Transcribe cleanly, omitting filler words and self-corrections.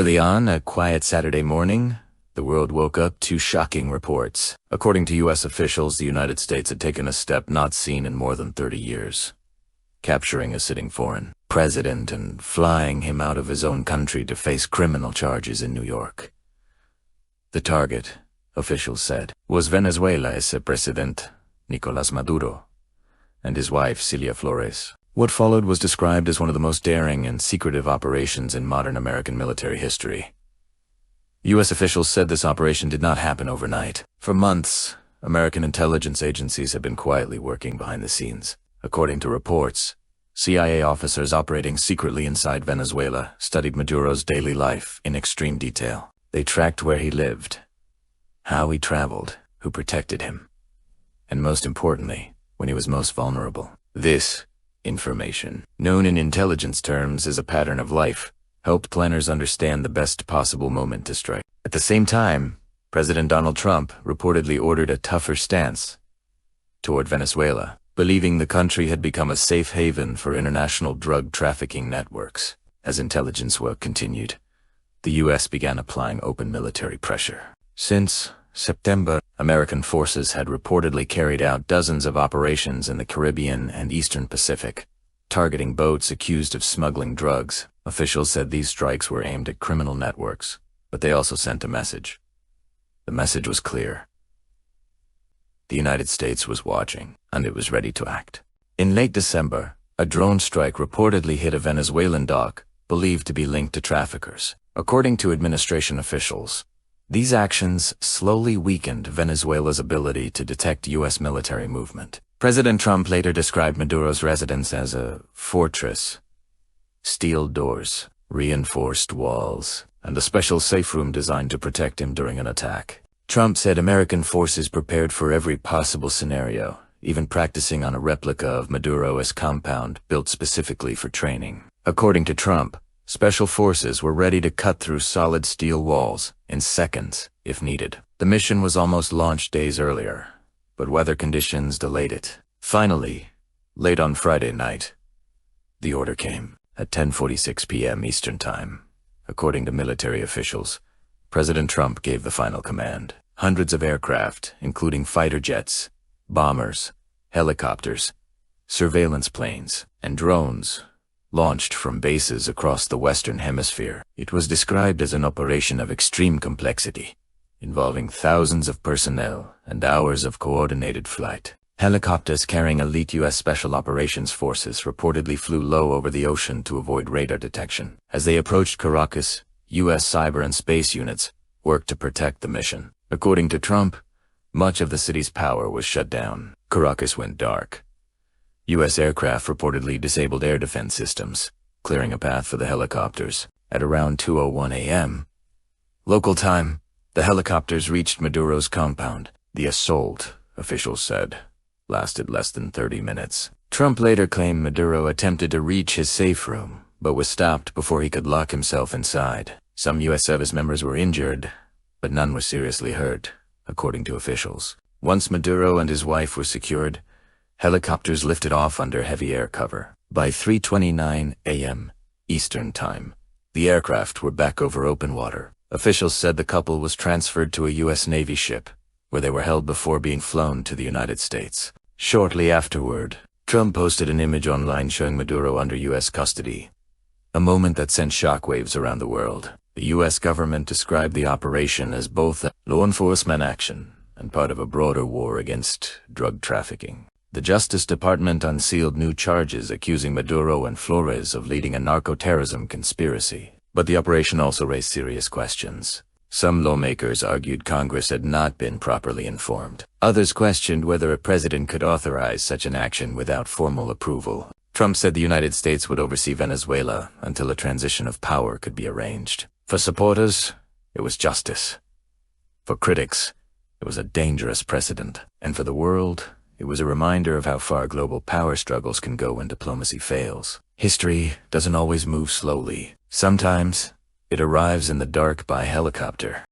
Early on, a quiet Saturday morning, the world woke up to shocking reports. According to U.S. officials, the United States had taken a step not seen in more than 30 years, capturing a sitting foreign president and flying him out of his own country to face criminal charges in New York. The target, officials said, was Venezuela's President, Nicolás Maduro, and his wife, Celia Flores. What followed was described as one of the most daring and secretive operations in modern American military history. U.S. officials said this operation did not happen overnight. For months, American intelligence agencies had been quietly working behind the scenes. According to reports, CIA officers operating secretly inside Venezuela studied Maduro's daily life in extreme detail. They tracked where he lived, how he traveled, who protected him, and most importantly, when he was most vulnerable. This information, known in intelligence terms as a pattern of life, helped planners understand the best possible moment to strike. At the same time, President Donald Trump reportedly ordered a tougher stance toward Venezuela, believing the country had become a safe haven for international drug trafficking networks. As intelligence work continued, the U.S. began applying open military pressure. Since September, American forces had reportedly carried out dozens of operations in the Caribbean and Eastern Pacific, targeting boats accused of smuggling drugs. Officials said these strikes were aimed at criminal networks, but they also sent a message. The message was clear. The United States was watching, and it was ready to act. In late December, a drone strike reportedly hit a Venezuelan dock, believed to be linked to traffickers. According to administration officials, these actions slowly weakened Venezuela's ability to detect U.S. military movement. President Trump later described Maduro's residence as a fortress: steel doors, reinforced walls, and a special safe room designed to protect him during an attack. Trump said American forces prepared for every possible scenario, even practicing on a replica of Maduro's compound built specifically for training. According to Trump, special forces were ready to cut through solid steel walls in seconds if needed. The mission was almost launched days earlier, but weather conditions delayed it. Finally, late on Friday night, the order came. At 10:46 p.m. Eastern Time, according to military officials, President Trump gave the final command. Hundreds of aircraft, including fighter jets, bombers, helicopters, surveillance planes, and drones, launched from bases across the Western Hemisphere. It was described as an operation of extreme complexity, involving thousands of personnel and hours of coordinated flight. Helicopters carrying elite U.S. Special Operations Forces reportedly flew low over the ocean to avoid radar detection. As they approached Caracas, U.S. cyber and space units worked to protect the mission. According to Trump, much of the city's power was shut down. Caracas went dark. U.S. aircraft reportedly disabled air defense systems, clearing a path for the helicopters. At around 2:01 a.m. local time, the helicopters reached Maduro's compound. The assault, officials said, lasted less than 30 minutes. Trump later claimed Maduro attempted to reach his safe room, but was stopped before he could lock himself inside. Some U.S. service members were injured, but none were seriously hurt, according to officials. Once Maduro and his wife were secured, helicopters lifted off under heavy air cover. By 3:29 a.m. Eastern Time, the aircraft were back over open water. Officials said the couple was transferred to a U.S. Navy ship, where they were held before being flown to the United States. Shortly afterward, Trump posted an image online showing Maduro under U.S. custody, a moment that sent shockwaves around the world. The U.S. government described the operation as both a law enforcement action and part of a broader war against drug trafficking. The Justice Department unsealed new charges accusing Maduro and Flores of leading a narco-terrorism conspiracy. But the operation also raised serious questions. Some lawmakers argued Congress had not been properly informed. Others questioned whether a president could authorize such an action without formal approval. Trump said the United States would oversee Venezuela until a transition of power could be arranged. For supporters, it was justice. For critics, it was a dangerous precedent. And for the world, it was a reminder of how far global power struggles can go when diplomacy fails. History doesn't always move slowly. Sometimes, it arrives in the dark by helicopter.